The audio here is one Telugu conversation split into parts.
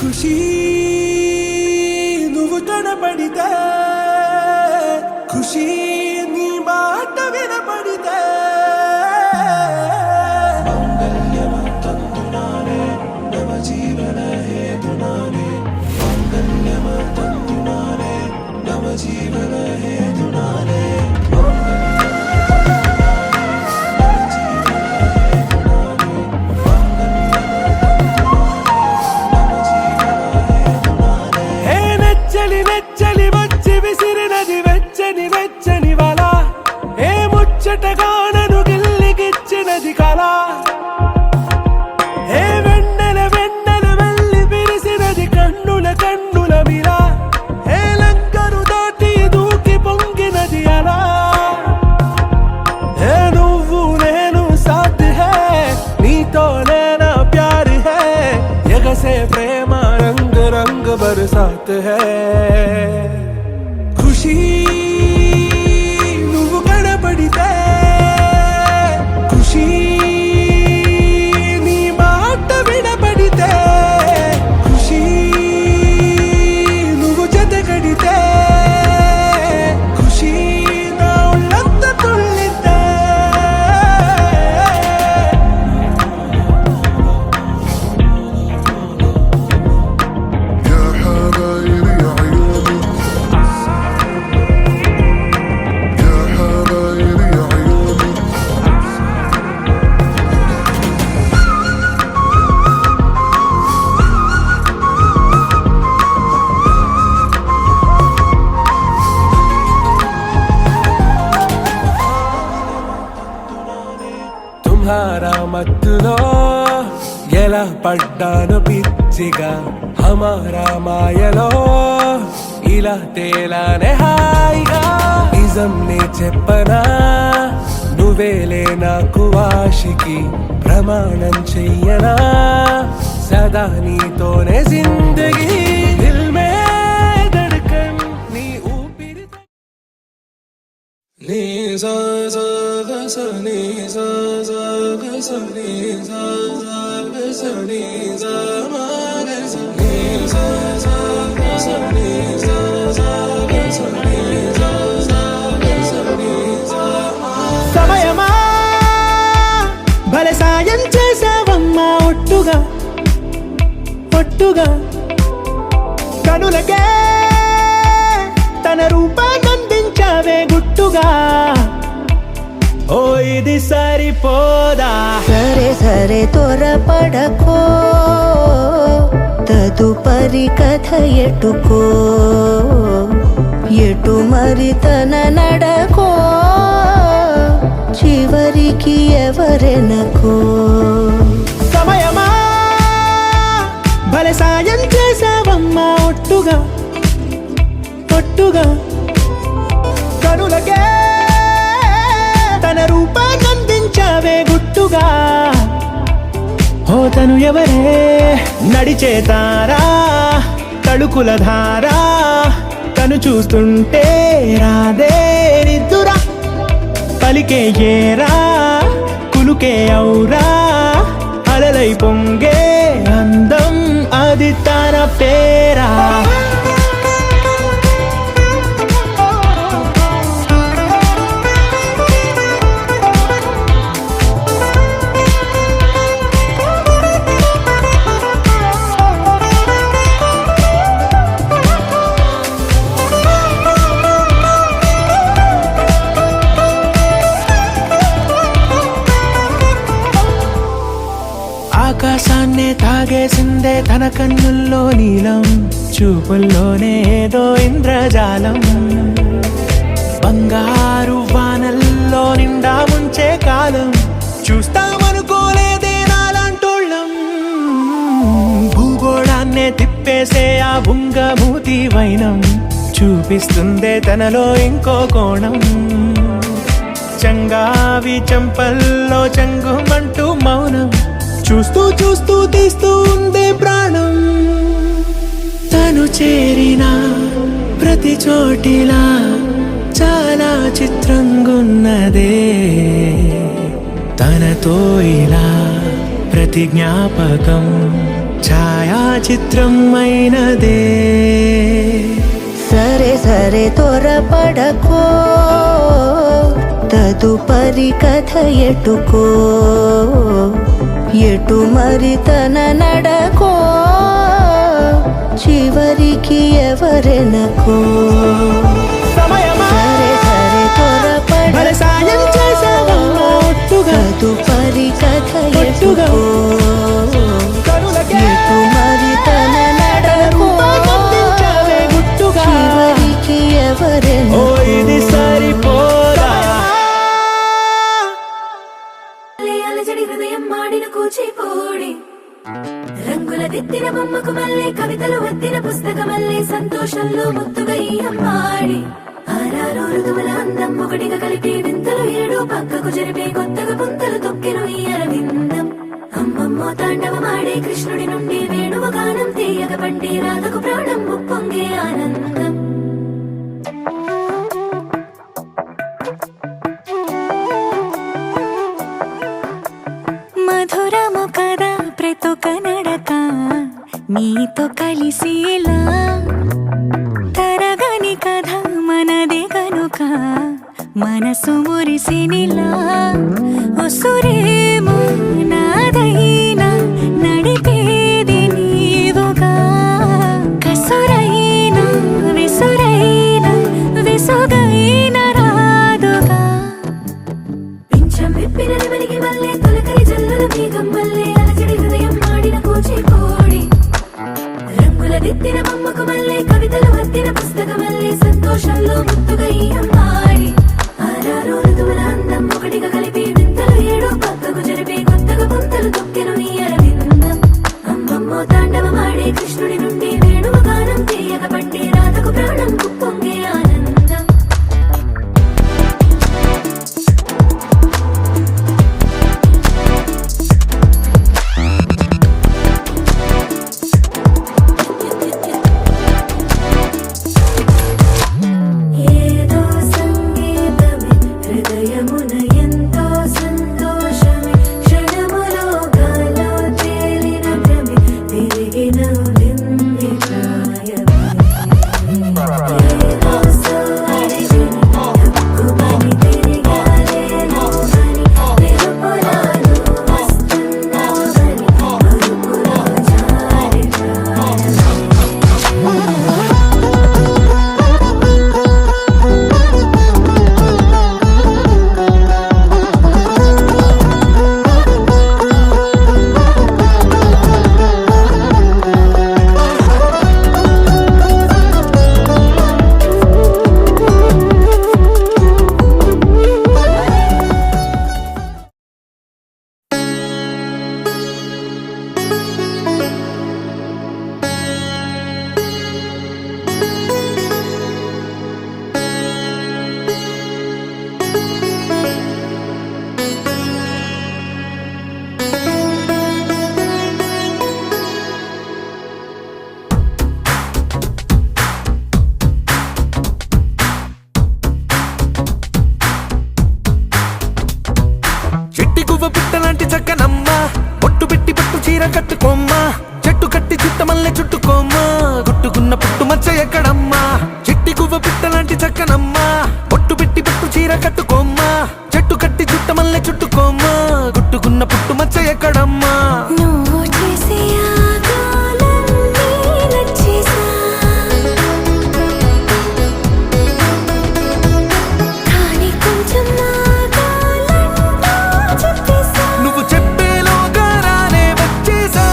ఖుషీ నువ్వు కనపడితే ఖుషీ నీ మాట వినపడితే మంగళ్యమంతందునానే నవ జీవన హేతునానే మంగళ్యమంతందునానే నవ జీవన హేతునానే ముచ్చటగానను గిల్లిగిచ్చినది కళ ఏ వెన్నెల వెన్నెల వెళ్ళి విరిసినది కన్నుల కన్నుల మిల ఏ లంకను దాటి దూకి పొంగినది అలా ఏ నువ్వు నేను సాథ్ హే నీతోనే నా ప్యార్ హే ఎగసే ప్రేమ రంగ్ రంగ్ బరసాత్ హే ఖుషీ మత్తులో ఎలా పడ్డాను పిచ్చిగా హమారా మాయలో ఇలా తేలానే హాయిగా నిజం నే చెప్పనా నువ్వేలే నాకు ఆశికి ప్రమాణం చెయ్యనా సదా నీతోనే జిందగీ దిల్ మే ధడ్కన్ నీ ఊపిరి నీ సా సా సా నీ సా సా సా నీ సా సా నీ సా మా సా నీ సా సా సా నీ సా సా నీ సా సా నీ సా సమయమా భలే సాయం చేసావమ్మా ఒట్టుగా ఒట్టుగా కనులకే తన రూపాన్నందించావే గుట్టుగా ఓ ఇది సరిపోదా సరే సరే త్వరపడకో తదుపరి కథ ఎటుకో ఎటు మరి తన నడకో చివరికి ఎవరెనకో సమయమా భలే సాయం చేసావమ్మా ఒట్టుగా ఒట్టుగా కనులకే తన రూపాన్నందించావే గుట్టుగా ఓ తను ఎవరే నడిచే తారా తళుకుల ధారా తను చూస్తుంటే రాదే నిద్దురా పలికే ఏరా కులుకే ఔరా అలలై పొంగే అందం అది తన పేరా ఆకాశాన్నే తాగేసిందే తన కన్నుల్లో నీలం చూపుల్లోనే ఏదో ఇంద్రజాలం బంగారు వానల్లో నిండా ముంచే కాలం చూస్తామనుకోలేదే నాలాంటోళ్ళం భూగోళాన్నే తిప్పేసే ఆ బుంగమూతి వైనం చూపిస్తుందే తనలో ఇంకో కోణం చంగావి చంపల్లో చంగుమంటూ మౌనం చూస్తూ చూస్తూ తీస్తూ ఉందే ప్రాణం తను చేరిన ప్రతి చోటిలా చాలా చిత్రంగున్నదే తనతో ఇలా ప్రతి జ్ఞాపకం ఛాయాచిత్రం అయినదే. సరే సరే త్వరపడకో, తదుపరి కథ ఎటుకో, ఎటు మరి తన నడకో, చివరికి ఎవరెనకో. సరే సరే త్వరపడకో, తదుపరి కథ ఎటుకో, ఎటు మరి తన నడకో, చివరికి ఎవరెనకో. ఇది సరిపోదా? అలజడి హృదయం మాడిన కూచిపూడి, రంగుల దిద్దిన బొమ్మకు మళ్ళీ కవితలు వద్దిన పుస్తకమల్లే సంతోషంలో ముద్దుగా ఈ అమ్మాడి. ఆరారు ఋతువుల అందం ఒకటిగా కలిపి వింతలు ఏడు పక్కకు జరిపే కొత్తగా పుంతలు తొక్కెను ఈ అరవిందం. అమ్మమ్మో తాండవమాడే కృష్ణుడి నుండి వేణువ గానం తీయగ పండి రాధకు ప్రాణం ఉప్పొంగే ఆనందం. మధురము కదా ప్రతొక నడక నీతో కలిసేలా, తరగని కథ మనదే కనుక మనసు మురిసినిలా. ఉసురేమో నాదైనా నడిపేది నీవుగా, కసురైనా విసురైనా విసుగైన రాదుగా. పింఛం విప్పిన నెమలికి మళ్ళీ తొలకరి జల్లుల మేఘం వల్లే అలజడి హృదయం మాడిన కూచిపూడి, రంగుల దిద్దిన బొమ్మకు మళ్ళీ కవితలు వద్దిన పుస్తకమల్లే సంతోషంలో ముద్దుగా ఈ అమ్మాడి. ఆరారు ఋతువుల అందం ఒకటిగా కలిపి వింతలు ఏడు పక్కకు జరిపే కొత్తగా పుంతలు తొక్కెను ఈ అరవిందం. అమ్మమ్మో తాండవమాడే కృష్ణుడి నుండి వేణువ గానం తీయగ పండి రాధకు ప్రాణం ఉప్పొంగే ఆనందం. ఏదో సంగీతమే హృదయమున ఎంతో సంతోషమే, క్షణములో గాలో తేలిన భ్రమే తిరిగిన వింది ప్రాయమే. ఏదో సోయని తక్కువని తిరిగాలేను అని, వెలుపులాను వస్తున్నావని మరుపులో జారి ప్రాణమే. చెట్టి గువ్వ పిట్టలాంటి చక్కనమ్మ, పొట్టు పెట్టి పట్టు చీర కట్టుకోమ్మ, చెట్టు కట్టి చుట్టమల్లె చుట్టుకోమ్మ, గుట్టుకున్న పుట్టు మచ్చ ఎక్కడమ్మా. చెట్టి గువ్వ పిట్టలాంటి చక్కనమ్మ, పొట్టు పెట్టి పట్టు చీర కట్టుకోమ్మ, చెట్టు కట్టి చుట్టమల్లె చుట్టుకోమ్మ, గుట్టుకున్న పుట్టు మచ్చ ఎక్కడమ్మా. నువ్వు చేసే ఆగాలన్నీ నచ్చేసా, కానీ కొంచెం ఆగాలంటూ చెప్పేసా. నువ్వు చెప్పేలోగా రానే వచ్చేసా.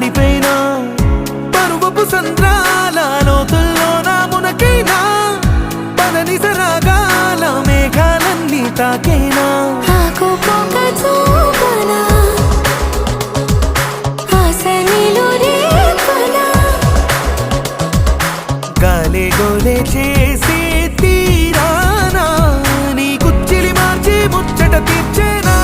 నడిపేనా పరువపు సంద్రాల లోతుల్లో నా మునకైనా పదని సరాగాల మేఘాలన్నీ తాకేనా ఆకుపోక చూపనా ఆశనిలు రేపనా గాలే గోలే చేసే తీరానా నీ కుచ్చిలి మార్చి ముచ్చట తీర్చేనా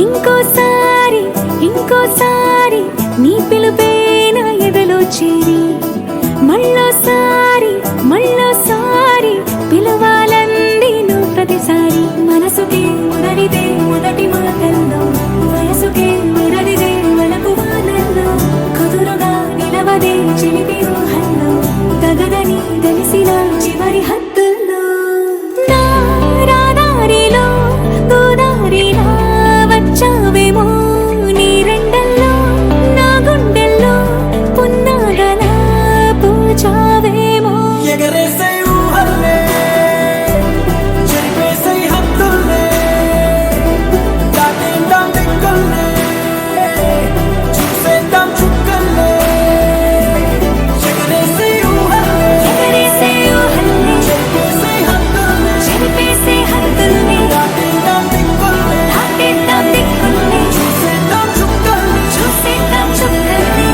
ఇంకోసారి ఇంకోసారి నీ పిలుపే నా ఎదలో చేరి మళ్ళోసారి మళ్ళోసారి పిలవాలంది నువ్వు ప్రతిసారి మనసుకే మురళిదే మొదటి మాటల్లో వయసుకే మురళిదే వలపు వానల్లో కుదురుగా నిలవదే చిలిపి ఊహల్లో తగదని తెలిసిన చివరి హద్దుల్లో నా రాదారిలో గోదారిలా వచ్చావేమో నీ రెండల్లో నా గుండెల్లో పున్నాగలా పూచావేమో ఎగరేసే ఊహల్లే చెరిపేసే హద్దుల్లే దాటేద్దాం దిక్కుల్లే చూసేద్దాం చుక్కల్లే ఎగరేసే ఊహల్లే ఎగరేసే ఊహల్లే చెరిపేసే హద్దుల్లే చెరిపేసే హద్దుల్ని దాటేద్దాం దిక్కుల్లే చూసేద్దాం చుక్కల్లే చూసేద్దాం చుక్కల్ని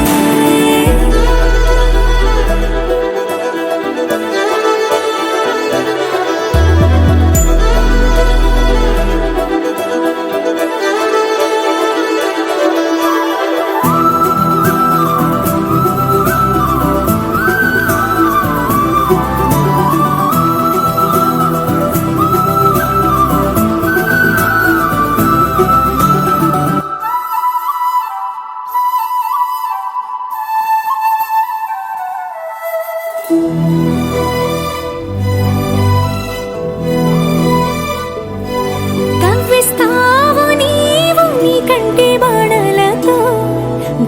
కవ్విస్తావు నీవు నీ కంటి బాణలతో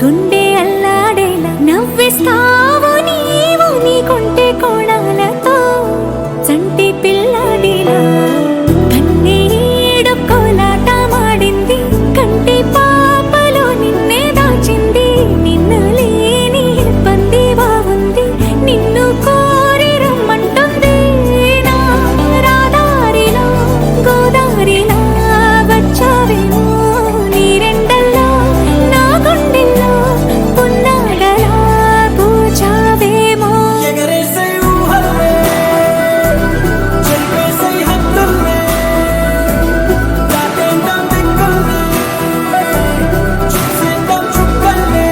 గుండె అల్లాడేలా నవ్విస్తావు నీవు నీ కొంటె కోణాలతో చంటి పిల్లాడిలా కన్నీడు కోలాట మాడింది కంటి పాపలో నిన్నే దాచింది నిన్ను లేని ఇబ్బంది బాగుంది నిన్ను కోరి రమ్మంటుంది నా రాదారిలో గోదారిలా వచ్చావేమో నీ రెండల్లో నా గుండెల్లో పున్నాగలా పూచావేమో ఎగరేసే ఊహల్లే చెరిపేసే హద్దుల్లే దాటేద్దాం దిక్కుల్లే చూసేద్దాం చుక్కల్లే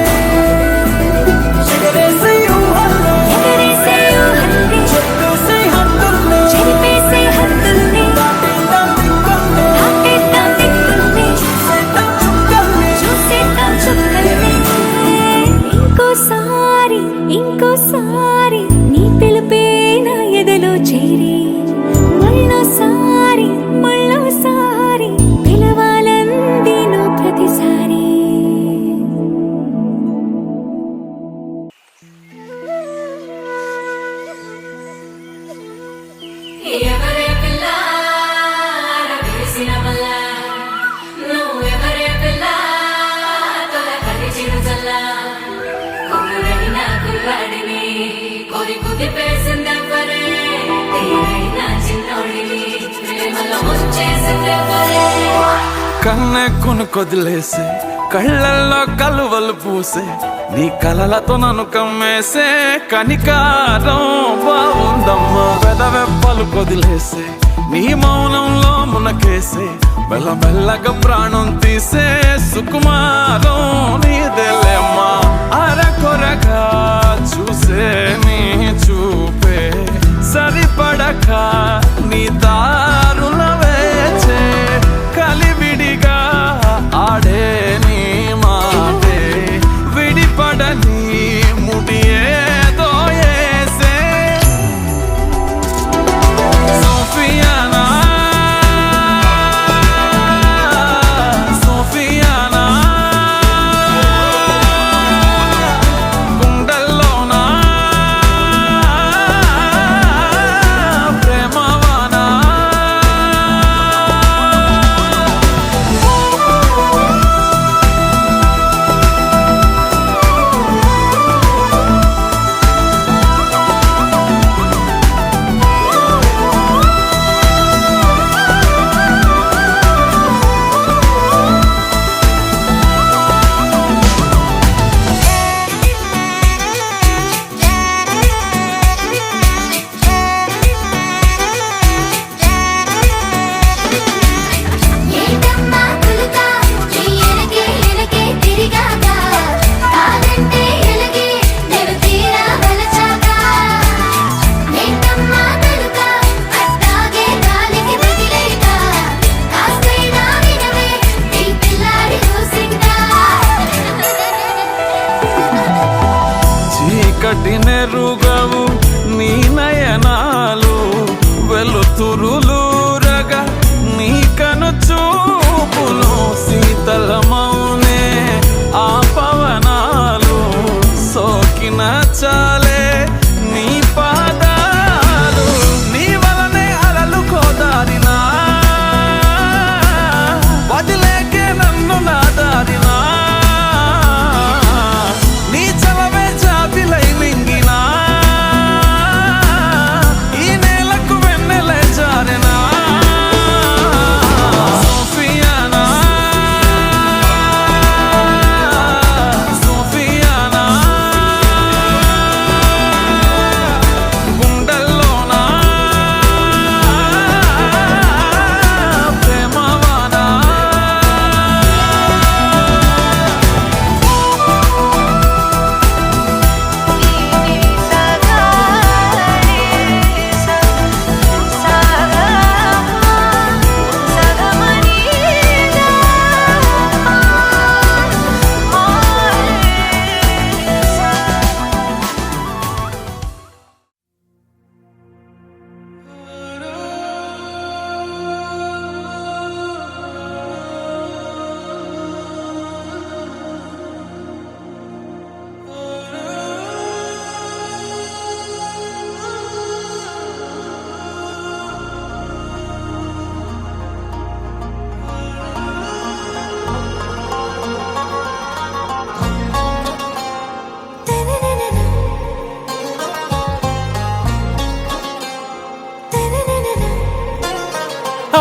ఎగరేసే ఊహల్లే ఎగరేసే ఊహల్లే చెరిపేసే హద్దుల్లే చెరిపేసే హద్దుల్ని దాటేద్దాం దిక్కుల్లే చూసేద్దాం చుక్కల్ని ఇంకోసారి ఇంకోసారి నీ పిలుపే నా ఎదలో చేరి మళ్ళోసారి మళ్ళోసారి పిలవాలంది నువ్వు ప్రతిసారి ఎవరే పిల్ల రవేసిన మల్ల నువ్వెవరే పిల్ల తొల కలిచిన జల్ల కుర్రడిన కుర్రాడిని కోరి కుదిపేసిందెవ్వరే తీరైన చిన్నోడిని ప్రేమలో ముంచేసిందెవ్వరే కన్నె కొదిలేసే కళ్ళల్లో కలువలు పూసే నీ కలలతో నన్ను కమ్మేసే కనికారం బాగుందమ్మా పెదవెప్పలు కొదిలేసే నీ మౌనంలో మునకేసే మెల్లమెల్లగా ప్రాణం తీసే సుకుమారం నీదేలేమ్మా అరకొరగా చూసి చీకటినెరుగవు నీ నయనాలు వెలుతురులూరగా నీ కను చూపులు శీతలమౌనే ఆ పవనాలు సోకిన చాలే నీ పాదాలు నీ వలనే అలలు కోదారినా వదిలేకే నన్ను నా దారినా నీ చలవే జాబిలై మింగినా ఈ నేలకు వెన్నెలే జారెనా సోఫియానా సోఫియానా గుండెల్లోనా ప్రేమవానా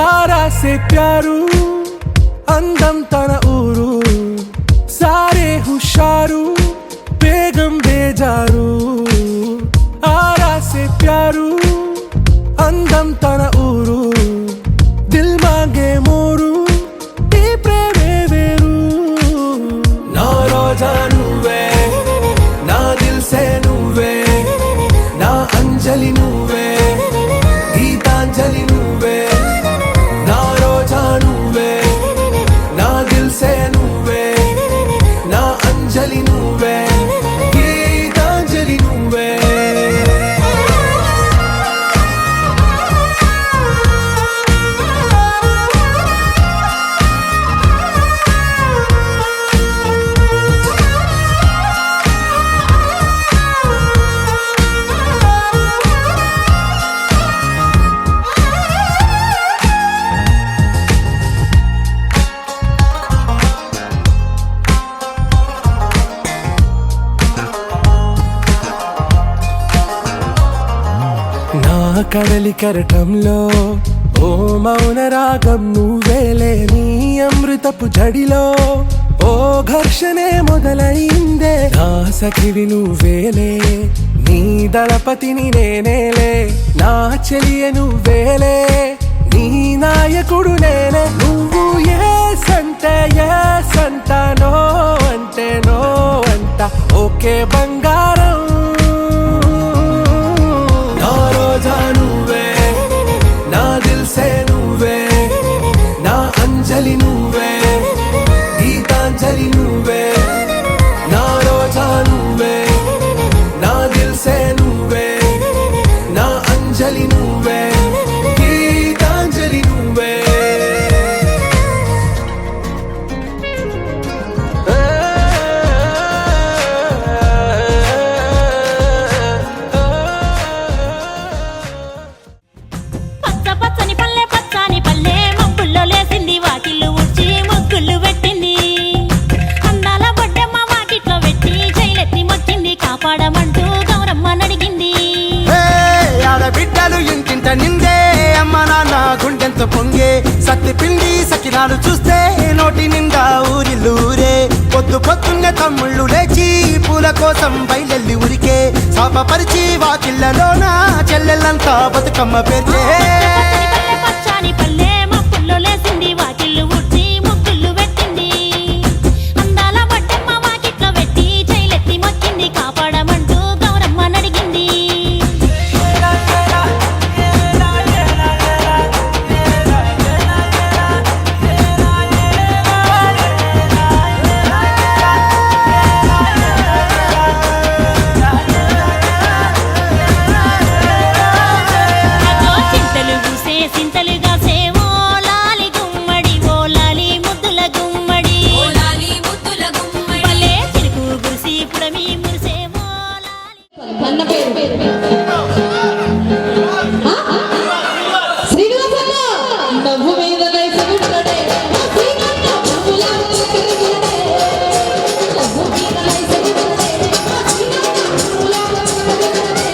आरा से प्यारू అందం తన ఊరు సారే హుషారు బేగం బేజారు ఆరా సే ప్యారు అందం తన ఊరు దిల్ మాంగే మోరు ఈ ప్రేమే వేరు నా రోజా నువ్వే నా దిల్ సే నువ్వే నా అంజలి నువ్వే గీతాంజలి నువ్వే నా రోజా నువ్వే నా దిల్ సే నువ్వే నా అంజలి నువ్వే గీతాంజలి నువ్వే నా కడలి కరటంలో ఓ మౌన రాగం నువ్వేలే నీ అమృతపు జడిలో ఓ ఘర్షణే మొదలైందే నా సఖివి నువ్వేలే నీ దళపతిని నేనేలే నా చెలియ నువ్వేలే నీ నాయకుడు నేనే నువ్వు ఏ సంట నో అంటే నో అంట ఓకే బంగారం నా రోజా నువ్వే నా దిల్ సే నువ్వే నా అంజలి నువ్వే గీతాంజలి నువ్వే నా రోజా నువ్వే నా దిల్ సే నువ్వే నా అంజలి నువ్వే గీతాంజలి నువ్వే పచ్చ పచ్చని పల్లె పచ్చని పల్లె మబ్బుల్లో లేసింది వాకిళ్ళు ఊడ్చి ముగ్గులు పెట్టింది అందాల బొడ్డమ్మ వాకిట్లో పెట్టి జైలెత్తి మొక్కింది కాపాడమంటూ గౌరమ్మ నడిగింది ఆడబిడ్డలు ఇంటింట నిందే అమ్మ నాన్న గుండెంత పొంగే సత్తి పిండి సకినాలు చూస్తే నోటి నిండా ఊరిల్లూరే పొద్దు పొద్దున్నే తమ్ముళ్ళు లేచి పూల కోసం బయలెల్లి ఉరికే శాపపరిచి వాకిళ్ళలోన చెల్లెళ్ళంతా బతుకమ్మ పేర్చే పచ్చని పల్లె పచ్చని పల్లె మబ్బుల్లో లేసింది వాకిళ్ళు ఊడ్చి ముగ్గులు పెట్టింది అందాల బొడ్డమ్మ వాకిట్లో పెట్టి జైలెత్తి మొక్కింది కాపాడమంటూ గౌరమ్మ నడిగింది శ్రీనివాసన్న నవ్వు మీద నైసగుంటడే శ్రీకన్న నవ్వులా తిరుగుతడే నవ్వు మీద నైసగుంటడే శ్రీకన్న నవ్వులా తిరుగుతడే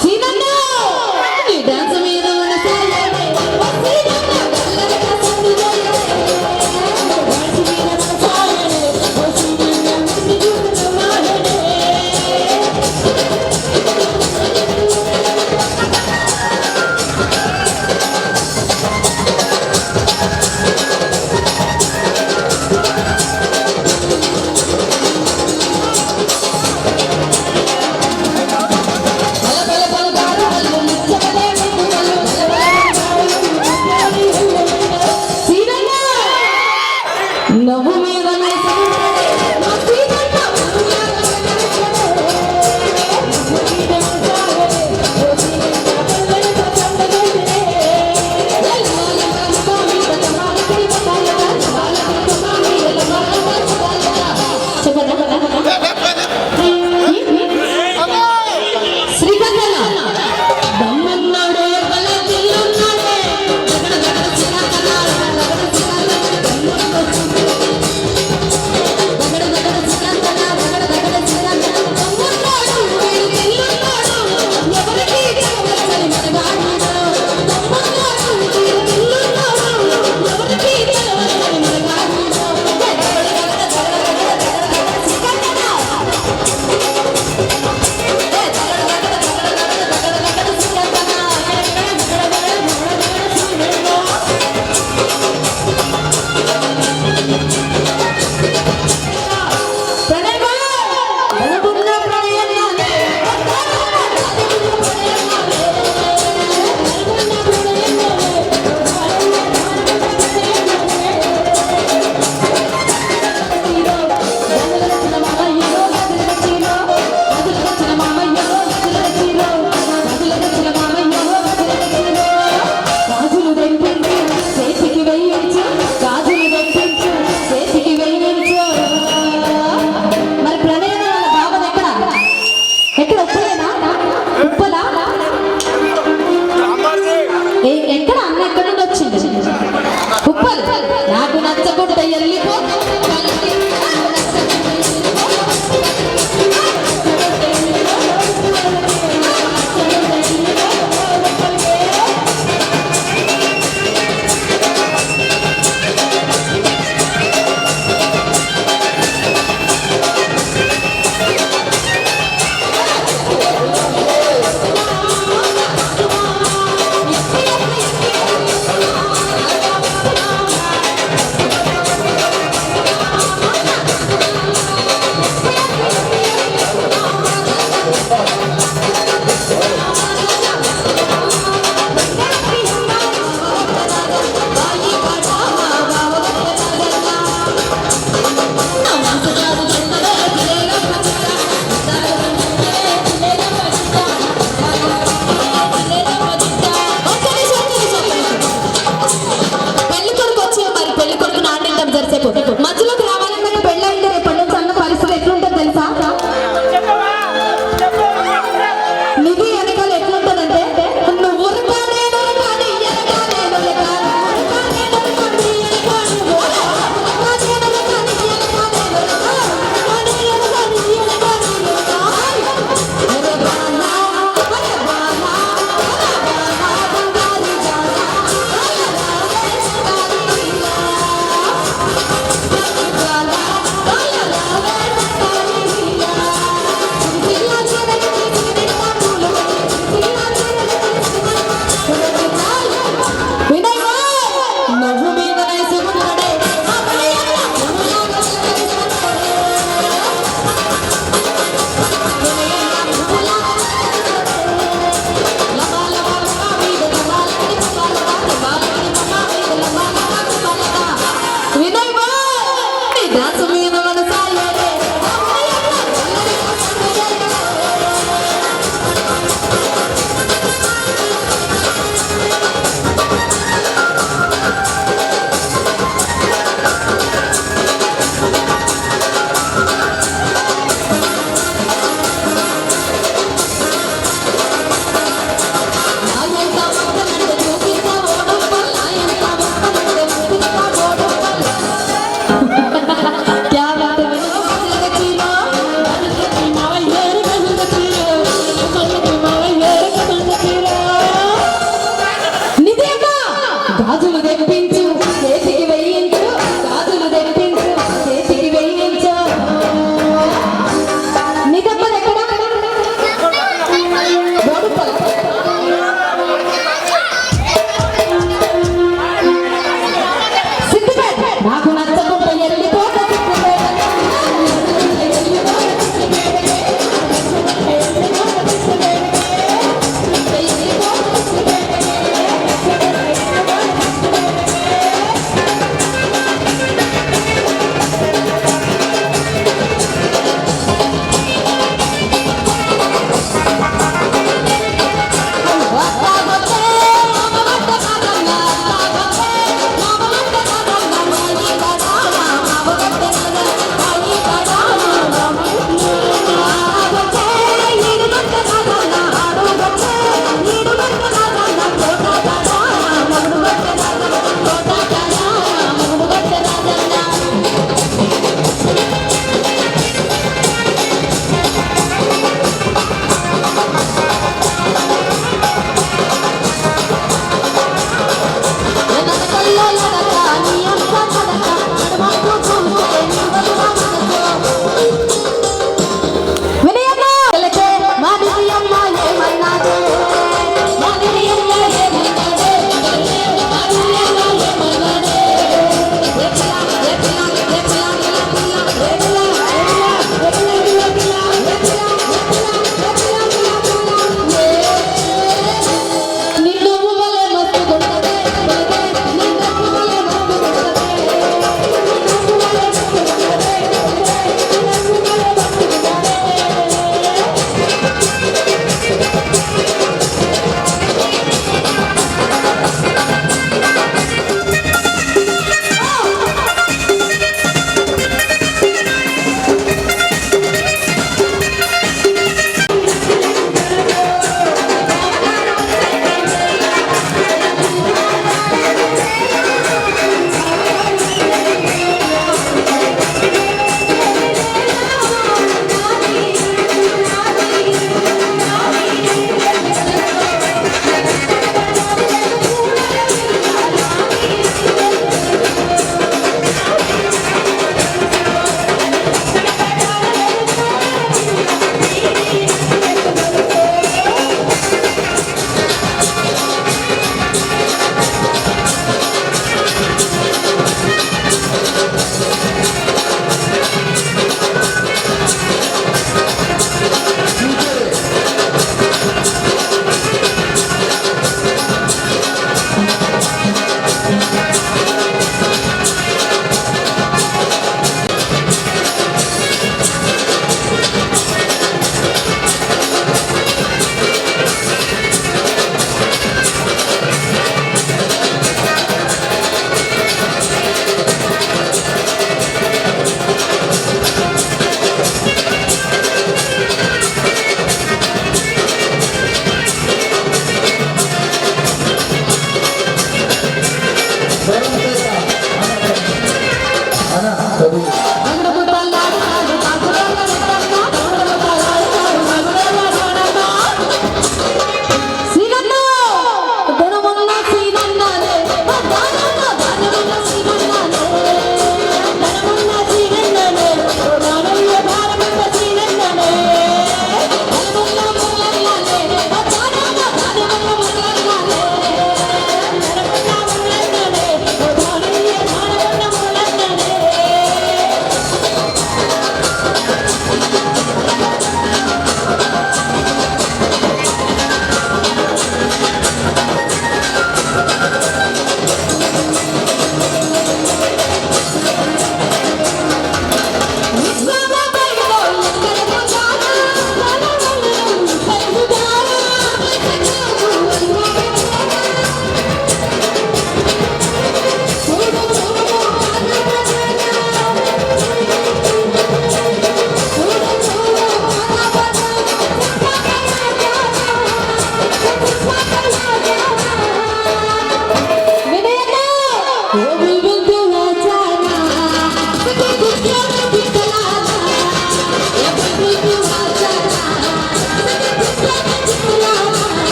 సీనన్న నీ డాన్స్ మీద మనసాయే శ్రీకన్న గల్లరక సందుజయే డాన్స్ మీద మనసాయే శ్రీకన్న నిజున మాయనే నవ్వు మీద నైసగుంటడే మా సీనన్న శ్రీకన్న దమ్మన్నాడే బలదిల్లున్నాడే జగడ జగడ చిరాకన్నాడు జగడ చిరాకన్నాడు మరి ప్రణయం వాళ్ళ భావన ఎక్కడ ఉప్పలేనా ఉప్పలా ఎక్కడ అన్న ఎక్కడ నుండి వచ్చింది ఉప్పలు నాకు నచ్చకుండా వెళ్ళిపో నాకు నచ్చకుంటే వెళ్ళిపోతా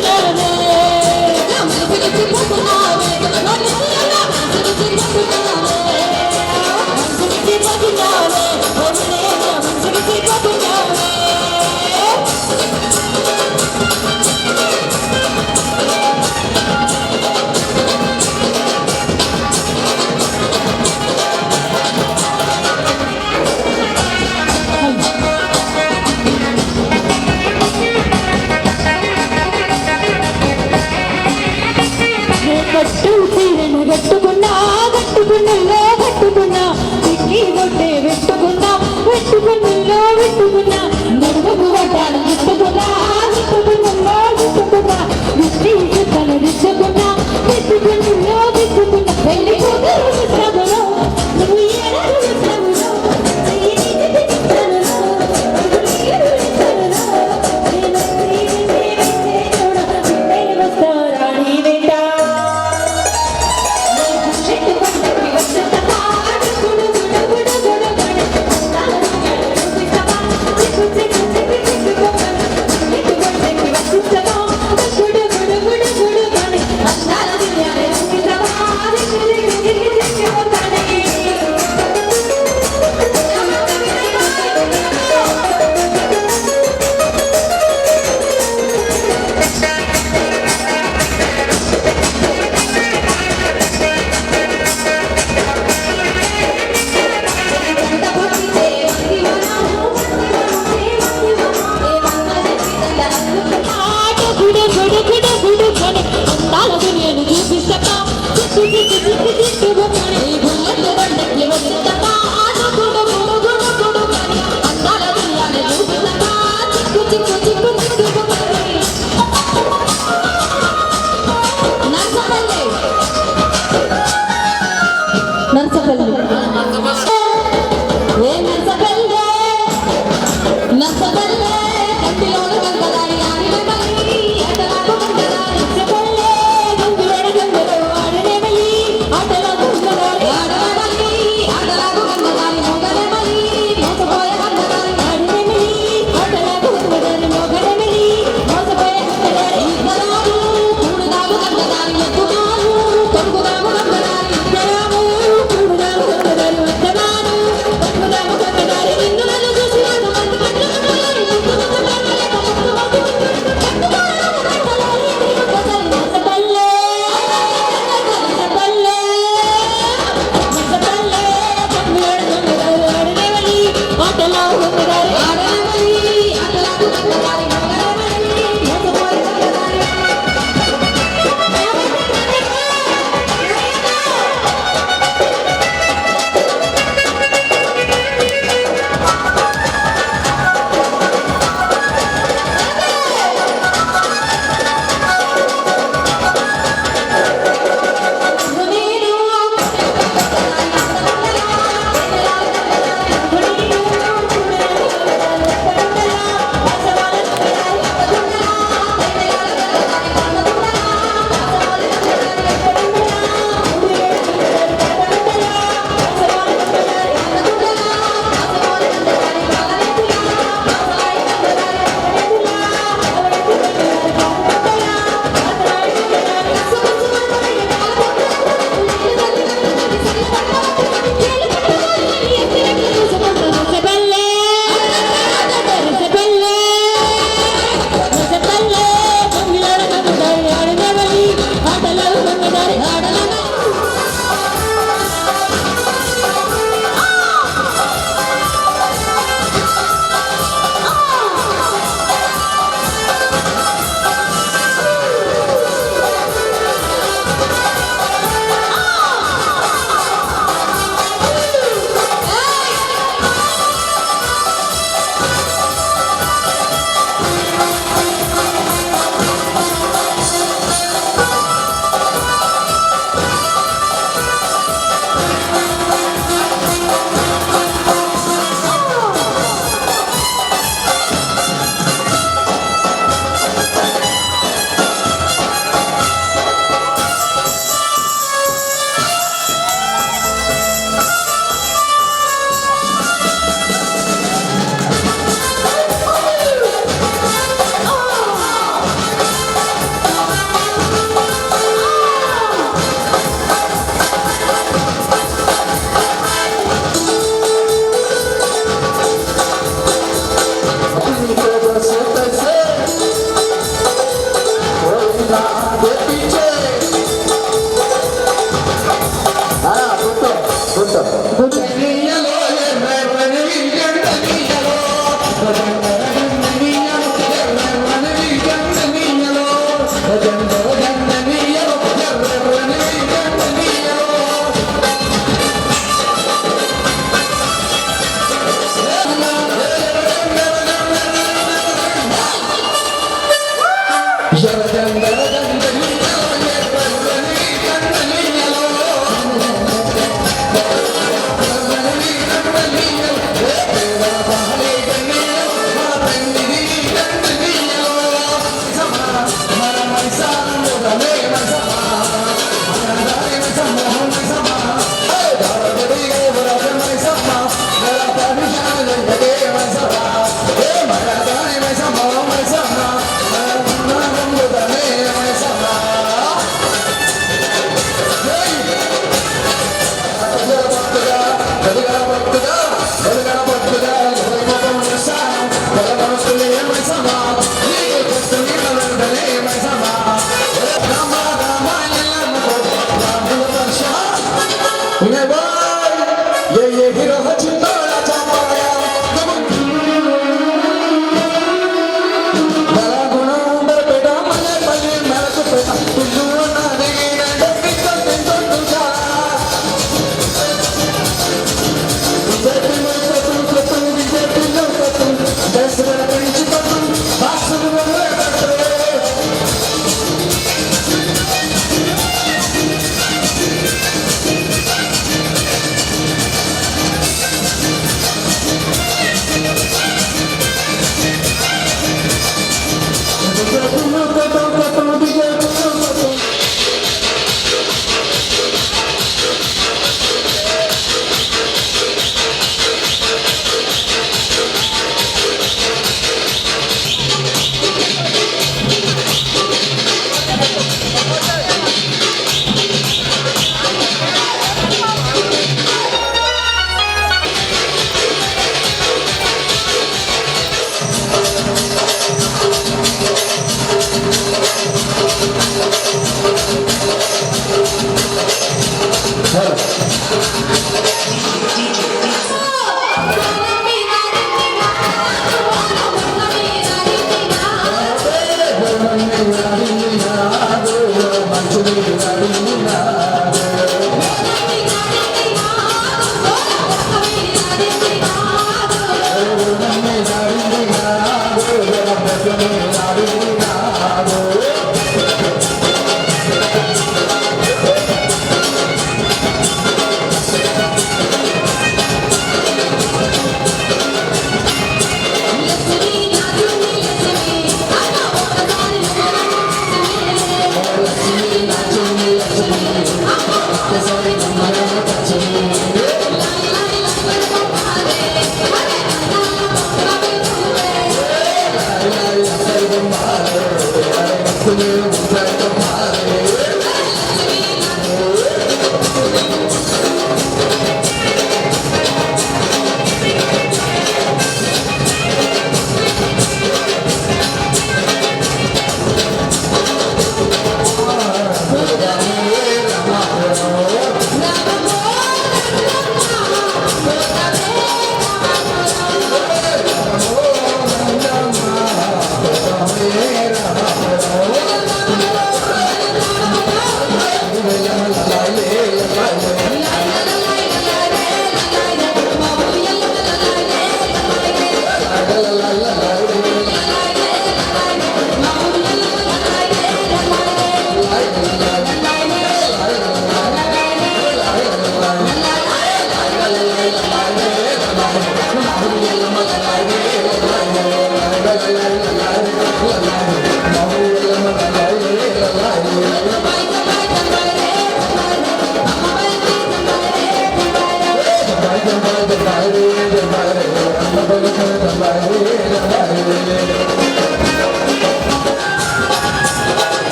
పోతున్నావే నా మనసుకి పోతున్నావే నా మనసుకి పోతున్నావే మనసుకి పోతున్నావే ఓనే నా మనసుకి పోతున్నావే కట్టు తీరను కట్టుకున్నా కట్టుకున్నలో కట్టుకున్నా తిక్కి కొట్టే పెట్టుకున్నా పెట్టుకున్నలో పెట్టుకున్నా నడుముకు పట్టాను పెట్టుకున్నా పెట్టుకున్నలో పెట్టుకున్నా విష్టి చుట్టలు తెచ్చుకున్నా పెట్టుకున్నలో పెట్టుకున్నా పెళ్లి కూతురు విశ్రమలో నువ్వు ఏడాది విశ్రమలో నచ్చబల్లే కంటిలోన గంగదారి ఆడిన మళ్ళీ ఆటలాడు గంగదారి నచ్చబల్లే గంగులోన గంగలో ఆడిన మళ్ళీ ఆటలాడు గంగదారి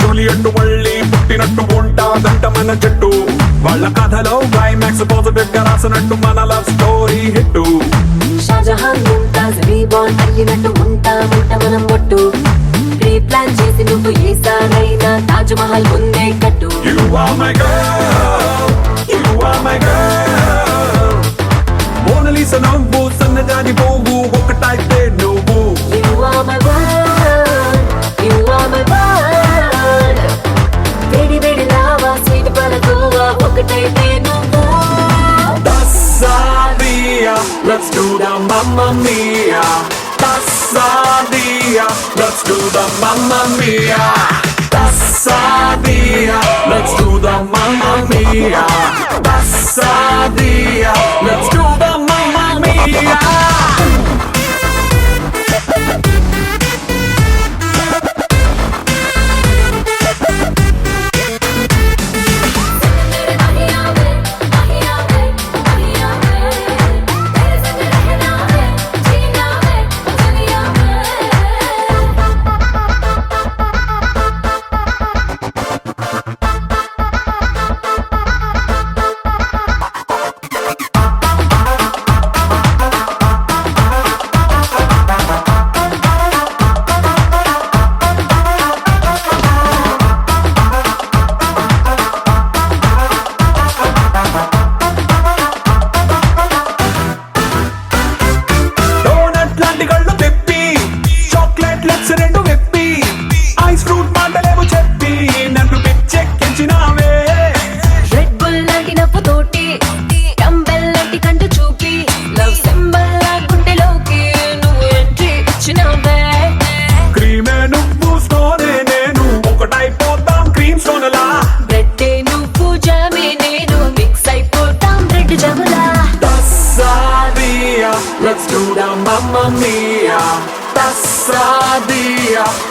జూలియట్ మళ్ళీ పుట్టినట్టు ఉంటాదంట మన జట్టు వాళ్ళ కథలో క్లైమాక్స్ పాజిటివ్ గా రాసినట్టు మన love story hit Shahjahan Mumtaz reborn అయ్యినట్టు ఉంటామంట మనం ఒట్టు ప్రీ ప్లాన్ చేసి నువ్వు ఈసారైనా తాజ్ మహల్ ముందే కట్టు You are my girl, you are my girl. మోనలీసా నవ్వు సన్నజాజి పువ్వు ఒకటైతే నువ్వు You are my world, you are my world. వేడి వేడి లావా స్వీట్ పలకువా ఒకటైతే నువ్వు Tassadia, let's do the Mamma Mia. Tassadia, let's do the Mamma Mia. Tassadia, let's do the Mamma Mia. Tassadia, let's do the Mamma Mia.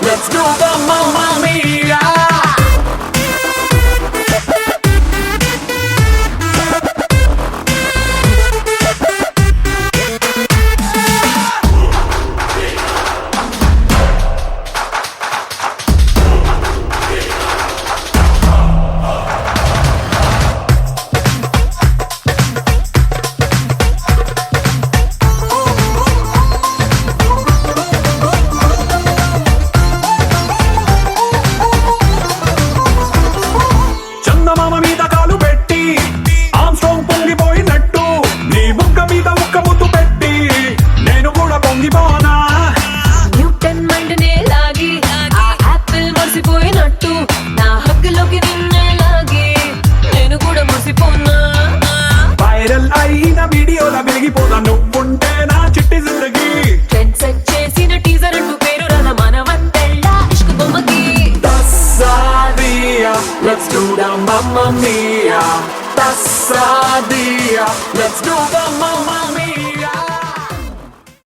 let's do the Mamma Mia. చందమామ మీద కాలు పెట్టి ఆమ్స్ట్రాంగ్ పొంగిపోయినట్టు నీ బుక్క మీద ఒక్క ముద్దు పెట్టి నేను కూడా పొంగిపోనా న్యూటన్ మైండ్నే లాగి ఆ యాపిల్ మర్చిపోయినట్టు నా హక్కులోకి నిన్నే లాగి నేను కూడా మురిసిపోనా వైరల్ అయిన వీడియోల వెలిగిపోదా నువ్వుంటే నా చిట్టి జిందగీ ట్రెండ్ సెట్ చేసిన టీజర్ అంటూ పేరు రాల మనవత్తెళ్ళ ఇష్క్ బొమ్మకి Tassadia, let's do the Mamma Mia. Tassadia, let's do the Mamma Mia.